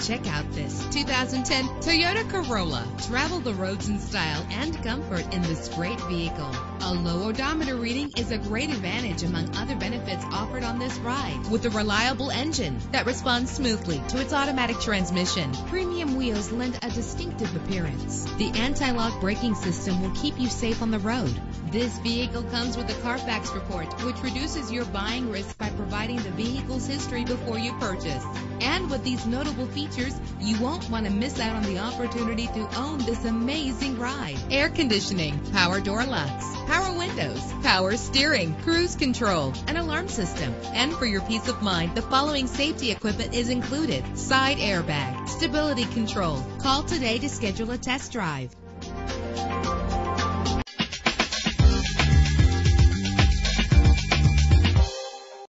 Check out this 2010 Toyota Corolla. Travel the roads in style and comfort in this great vehicle. A low odometer reading is a great advantage among other benefits offered on this ride. With a reliable engine that responds smoothly to its automatic transmission, premium wheels lend a distinctive appearance. The anti-lock braking system will keep you safe on the road. This vehicle comes with a Carfax report, which reduces your buying risk by providing the vehicle's history before you purchase. And with these notable features, you won't want to miss out on the opportunity to own this amazing ride. Air conditioning, power door locks, power windows, power steering, cruise control, an alarm system. And for your peace of mind, the following safety equipment is included: side airbag, stability control. Call today to schedule a test drive.